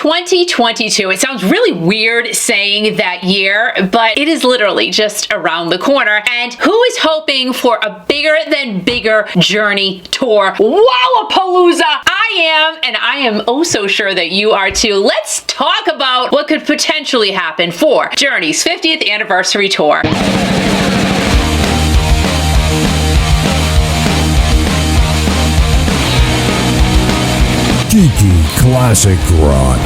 2022. It sounds really weird saying that year, but it is literally just around the corner. And who is hoping for a bigger than bigger Journey tour? Wowapalooza! I am, and I am oh so sure that you are too. Let's talk about what could potentially happen for Journey's 50th anniversary tour. Geeky Classic Rock.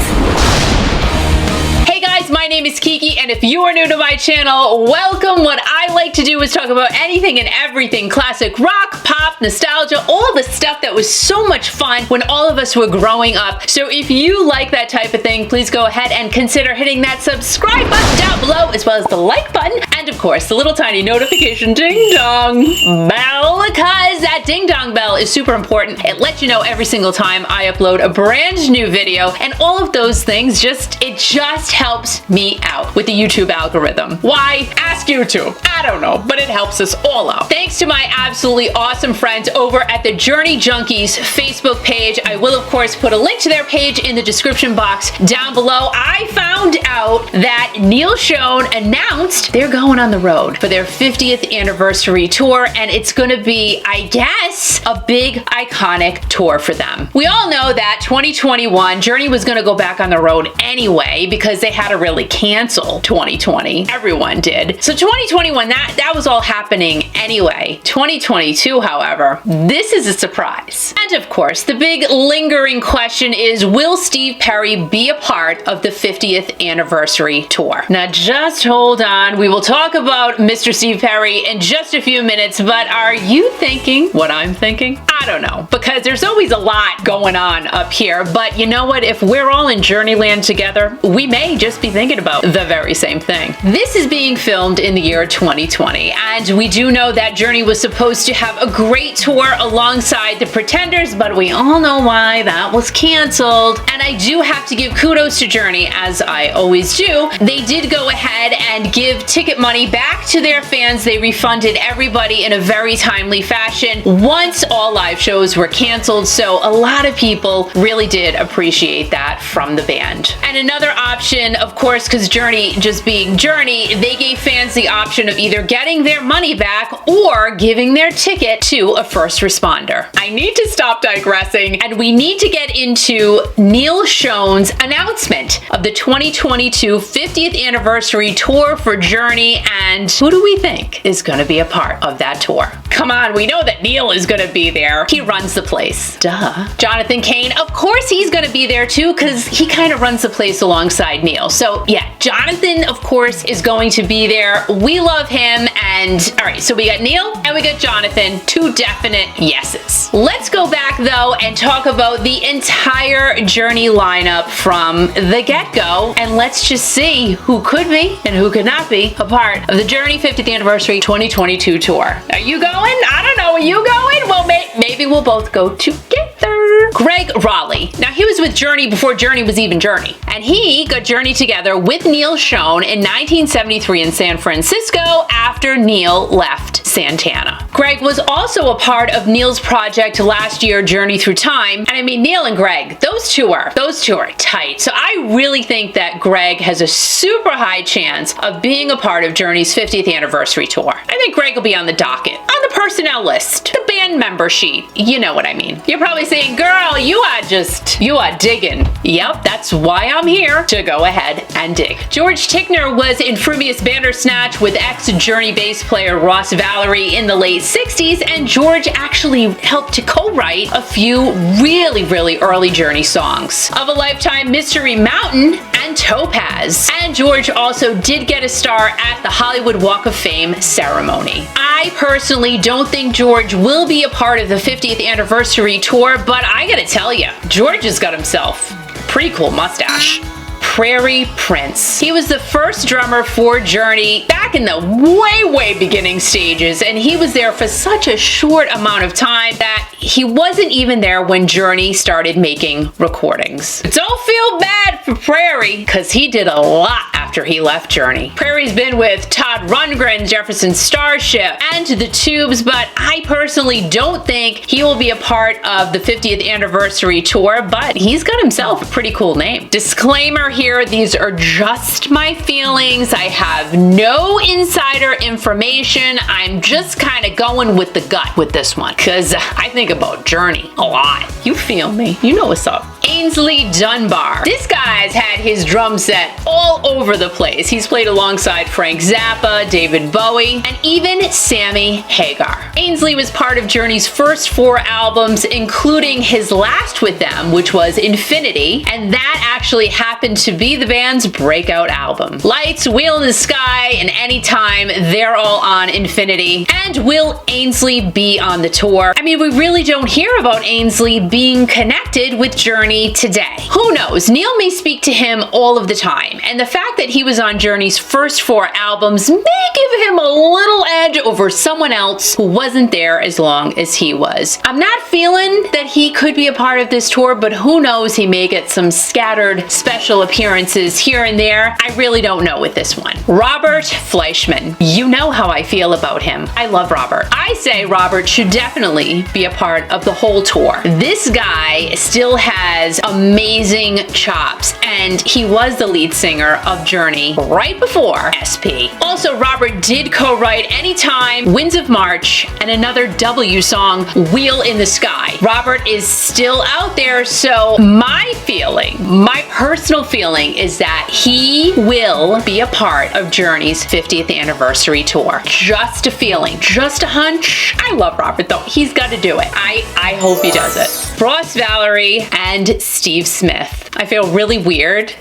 Hey guys, my name is Kiki, and if you are new to my channel, welcome. What I like to do is talk about anything and everything classic rock, pop, nostalgia, all the stuff that was so much fun when all of us were growing up. So if you like that type of thing, please go ahead and consider hitting that subscribe button down below, as well as the like button, and of course the little tiny notification ding dong bell, because that ding dong bell is super important. It lets you know every single time I upload a brand new video, and all of those things it just helps me out with the YouTube algorithm. Why? Ask YouTube. I don't know, but it helps us all out. Thanks to my absolutely awesome friends over at the Journey Junkies Facebook page. I will of course put a link to their page in the description box down below. I found out that Neil Schon announced they're going on the road for their 50th anniversary tour, and it's gonna be, I guess, a big iconic tour for them. We all know that 2021 Journey was gonna go back on the road anyway because they had to really cancel 2020. Everyone did. So 2021, that was all happening anyway. 2022, however, this is a surprise. And of course, the big lingering question is, will Steve Perry be a part of the 50th anniversary tour? Now just hold on. We will talk about Mr. Steve Perry in just a few minutes, but are you thinking what I'm thinking? I don't know, because there's always a lot going on up here, but you know what? If we're all in Journeyland together, we may just be thinking about the very same thing. This is being filmed in the year 2020, and we do know that Journey was supposed to have a great tour alongside the Pretenders, but we all know why that was canceled. And I do have to give kudos to Journey, as I always do. They did go ahead and give ticket money back to their fans. They refunded everybody in a very timely fashion once all live shows were canceled, so a lot of people really did appreciate that from the band. And another option, of course, because Journey just being Journey, they gave fans the option of either getting their money back or giving their ticket to a first responder. I need to stop digressing, and we need to get into Neil Schon's announcement of the 2022 50th anniversary tour for Journey, and who do we think is going to be a part of that tour? Come on, we know that Neil is going to be there. He runs the place. Duh. Jonathan Cain, of course he's going to be there too, because he kind of runs the place alongside Neil. So yeah, Jonathan, of course, is going to be there. We love him. And all right, so we got Neil and we got Jonathan, two definite yeses. Let's go back though and talk about the entire Journey lineup from the get-go, and let's just see who could be and who could not be a part of the Journey 50th Anniversary 2022 tour. Are you going? I don't know. Are you going? Well, maybe we'll both go together. Greg Raleigh. Now, he was with Journey before Journey was even Journey, and he got Journey together with Neil Schon in 1973 in San Francisco after Neil left Santana. Greg was also a part of Neil's project last year, Journey Through Time, and I mean, Neil and Greg, those two are tight. So I really think that Greg has a super high chance of being a part of Journey's 50th anniversary tour. I think Greg will be on the docket, on the personnel list, the band member sheet. You know what I mean. You're probably saying, girl, you are digging. Yep, that's why I'm here, to go ahead and dig. George Tickner was in Frumious Bandersnatch with ex-Journey bass player Ross Valerie in the late 60s, and George actually helped to co-write a few really early Journey songs. Of a Lifetime, Mystery Mountain, and Topaz. And George also did get a star at the Hollywood Walk of Fame ceremony. I personally don't think George will be a part of the 50th anniversary tour, but I gotta tell you, George has got himself a pretty cool mustache. Prairie Prince. He was the first drummer for Journey back in the way beginning stages, and he was there for such a short amount of time that he wasn't even there when Journey started making recordings. Don't feel bad for Prairie because he did a lot after he left Journey. Prairie's been with Todd Rundgren, Jefferson Starship, and the Tubes, but I personally don't think he will be a part of the 50th anniversary tour, but he's got himself a pretty cool name. Disclaimer here, these are just my feelings. I have no insider information. I'm just kind of going with the gut with this one because I think about Journey a lot. You feel me? You know what's up. Ainsley Dunbar. This guy's had his drum set all over the place. He's played alongside Frank Zappa, David Bowie, and even Sammy Hagar. Ainsley was part of Journey's first 4 albums, including his last with them, which was Infinity, and that actually happened to be the band's breakout album. Lights, Wheel in the Sky, and Anytime, they're all on Infinity. And will Ainsley be on the tour? I mean, we really don't hear about Ainsley being connected with Journey today. Who knows? Neil may speak to him all of the time, and the fact that he was on Journey's first 4 albums may give him a little edge over someone else who wasn't there as long as he was. I'm not feeling that he could be a part of this tour, but who knows, he may get some scattered special appearances here and there. I really don't know with this one. Robert Fleischman. You know how I feel about him. I love Robert. I say Robert should definitely be a part of the whole tour. This guy still has amazing chops, and he was the lead singer of Journey right before SP. Also, Robert did co-write Anytime, Winds of March, and another W song, Wheel in the Sky. Robert is still out there, so my personal feeling is that he will be a part of Journey's 50th anniversary tour. Just a feeling, just a hunch. I love Robert though. He's got to do it. I hope he does it. Ross Valerie and Steve Smith. I feel really weird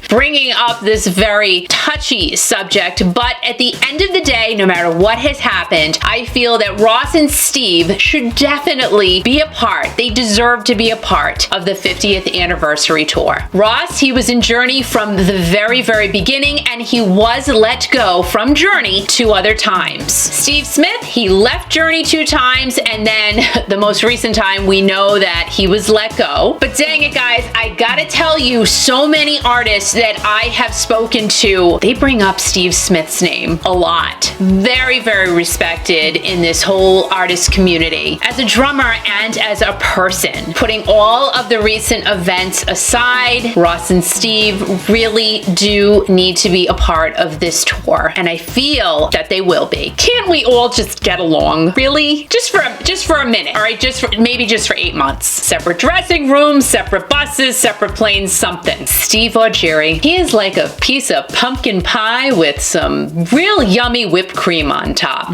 bringing up this very touchy subject, but at the end of the day, no matter what has happened, I feel that Ross and Steve should definitely be a part. They deserve to be a part of the 50th anniversary tour. Ross, he was in Journey from the very, very beginning, and he was let go from Journey 2 other times. Steve Smith, he left Journey 2 times, and then the most recent time we know that he was let go. But dang it, guys, I gotta tell you, so many artists that I have spoken to, they bring up Steve Smith's name a lot. Very, very respected in this whole artist community as a drummer and as a person. Putting all of the recent events aside, Ross and Steve really do need to be a part of this tour, and I feel that they will be. Can't we all just get along? Really? Just for a minute, all right? Maybe just for 8 months. Separate dressing rooms, separate buses, separate planes, something. Steve Augeri, he is like a piece of pumpkin pie with some real yummy whipped cream on top.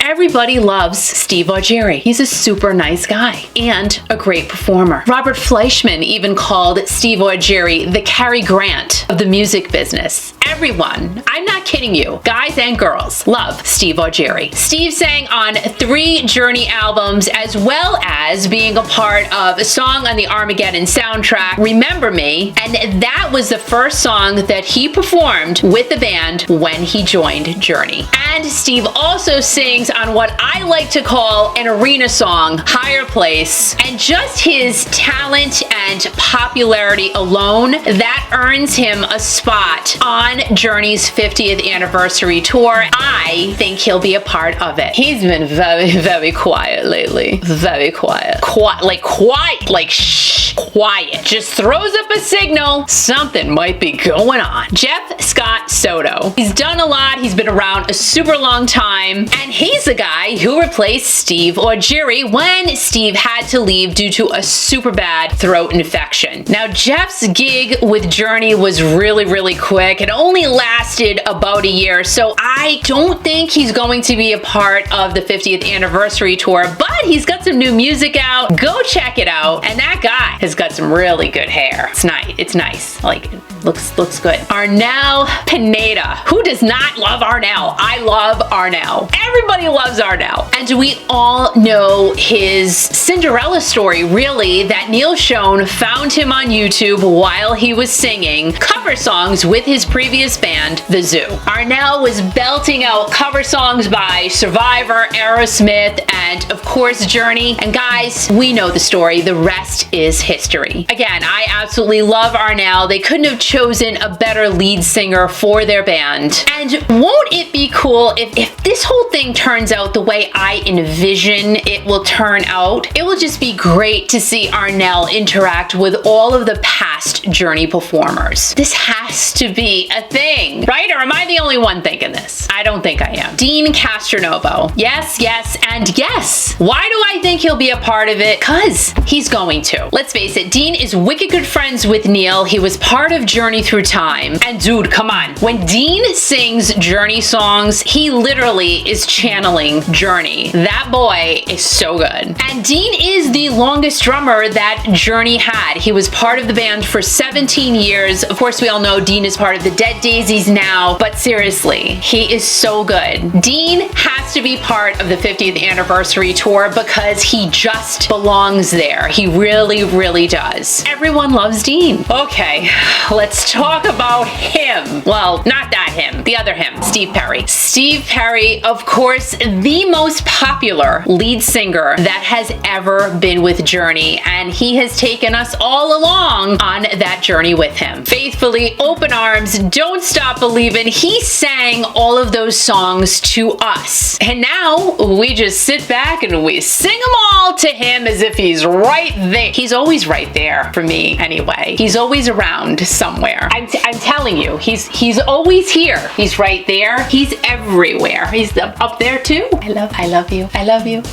Everybody loves Steve Augeri. He's a super nice guy and a great performer. Robert Fleischman even called Steve Augeri the Cary Grant of the music business. Everyone, I'm not kidding you, guys and girls, love Steve Augeri. Steve sang on 3 Journey albums, as well as being a part of a song on the Armageddon soundtrack, Remember Me, and that was the first song that he performed with the band when he joined Journey. And Steve also sings on what I like to call an arena song, Higher Place, and just his talent and popularity alone, that earns him a spot on Journey's 50th anniversary tour. I think he'll be a part of it. He's been very, very quiet lately. Very quiet. Quiet, like shh, quiet. Just throws up a signal something might be going on. Jeff Scott Soto. He's done a lot. He's been around a super long time, and he's the guy who replaced Steve Augeri when Steve had to leave due to a super bad throat infection. Now, Jeff's gig with Journey was really, really quick. It only lasted about a year, so I don't think he's going to be a part of the 50th anniversary tour, but he's got some new music out. Go check it out. And that guy has got some really good hair. It's nice. It's nice. Like, it looks good. Arnel Pineda. Who does not love Arnel? I love Arnel. Everybody loves Arnel. And we all know his Cinderella story, really, that Neil Schon found him on YouTube while he was singing cover songs with his previous previous band, The Zoo. Arnel was belting out cover songs by Survivor, Aerosmith, and of course Journey. And guys, we know the story. The rest is history. Again, I absolutely love Arnel. They couldn't have chosen a better lead singer for their band. And won't it be cool if this whole thing turns out the way I envision it will turn out? It will just be great to see Arnel interact with all of the past Journey performers. This has to be a thing, right? Or am I the only one thinking this? I don't think I am. Dean Castronovo. Yes, yes, and yes. Why do I think he'll be a part of it? Cause he's going to. Let's face it, Dean is wicked good friends with Neil. He was part of Journey Through Time. And dude, come on. When Dean sings Journey songs, he literally is channeling Journey. That boy is so good. And Dean is the longest drummer that Journey had. He was part of the band for 17 years. Of course, we all know Dean is part of the Dead Daisies now, but seriously, he is so good. Dean has to be part of the 50th anniversary tour because he just belongs there. He really, really does. Everyone loves Dean. Okay, let's talk about him. Well, not that him, the other him, Steve Perry. Steve Perry, of course, the most popular lead singer that has ever been with Journey, and he has taken us all along on that journey with him. Faithfully, Open Arms, Don't Stop Believin', he sang all of those songs to us. And now we just sit back and we sing them all to him as if he's right there. He's always right there for me anyway. He's always around somewhere. I'm telling you, he's always here. He's right there. He's everywhere. He's up there too. I love you. I love you.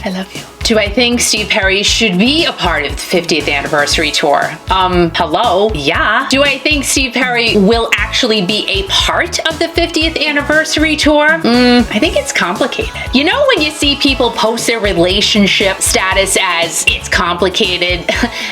I love you. Do I think Steve Perry should be a part of the 50th anniversary tour? Hello? Yeah. Do I think Steve Perry will actually be a part of the 50th anniversary tour? I think it's complicated. You know when you see people post their relationship status as it's complicated?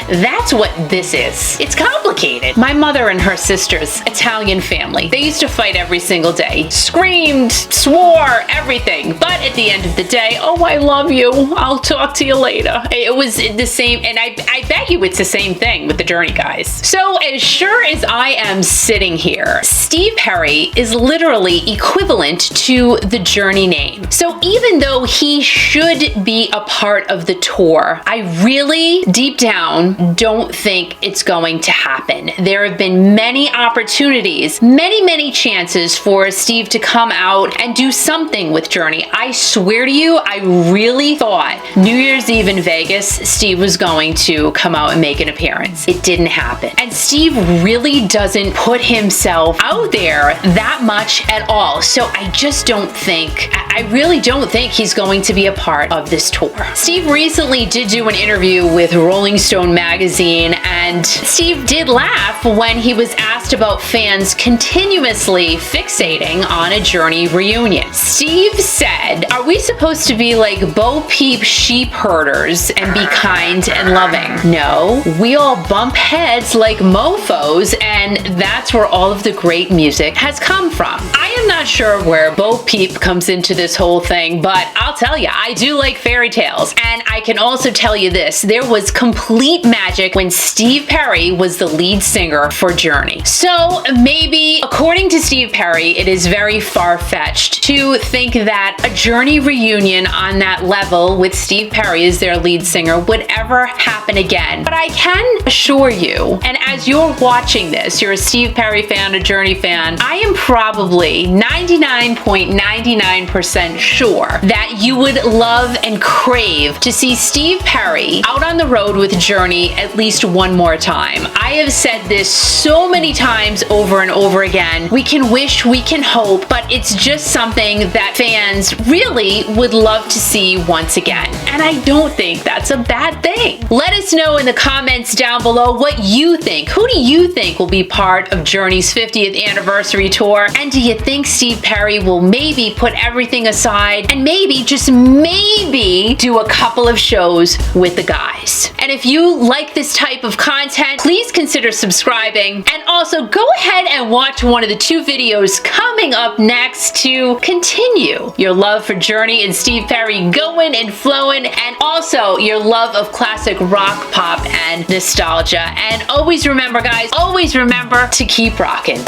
That's what this is. It's complicated. My mother and her sister's Italian family, they used to fight every single day. Screamed, swore, everything. But at the end of the day, oh, I love you. I'll talk to you later. It was the same, and I bet you it's the same thing with the Journey guys. So as sure as I am sitting here, Steve Perry is literally equivalent to the Journey name. So even though he should be a part of the tour, I really, deep down, don't think it's going to happen. There have been many opportunities, many chances for Steve to come out and do something with Journey. I swear to you, I really thought New Year's Eve in Vegas, Steve was going to come out and make an appearance. It didn't happen. And Steve really doesn't put himself out there that much at all. So I just don't think, I really don't think he's going to be a part of this tour. Steve recently did do an interview with Rolling Stone magazine, and Steve did laugh when he was asked about fans continuously fixating on a Journey reunion. Steve said, "Are we supposed to be like Bo Peep sheep herders and be kind and loving? No, we all bump heads like mofos, and that's where all of the great music has come from." I am not sure where Bo Peep comes into this whole thing, but I'll tell you, I do like fairy tales. And I can also tell you this, there was complete magic when Steve Perry was the lead singer for Journey. So maybe, according to Steve Perry, it is very far-fetched to think that a Journey reunion on that level with Steve Perry as their lead singer would ever happen again. But I can assure you, and as you're watching this, you're a Steve Perry fan, a Journey fan, I am probably 99.99% sure that you would love and crave to see Steve Perry out on the road with Journey at least one more time. I have said this so many times over and over again. We can wish, we can hope, but it's just something that fans really would love to see once again. And I don't think that's a bad thing. Let us know in the comments down below what you think. Who do you think will be part of Journey's 50th anniversary tour? And do you think Steve Perry will maybe put everything aside and maybe, just maybe, do a couple of shows with the guys? And if you like this type of content, please consider subscribing, and also go ahead and watch one of the 2 videos coming up next to continue your love for Journey and Steve Perry going and flowing, and also your love of classic rock, pop, and and nostalgia. And always remember, guys, always remember to keep rocking.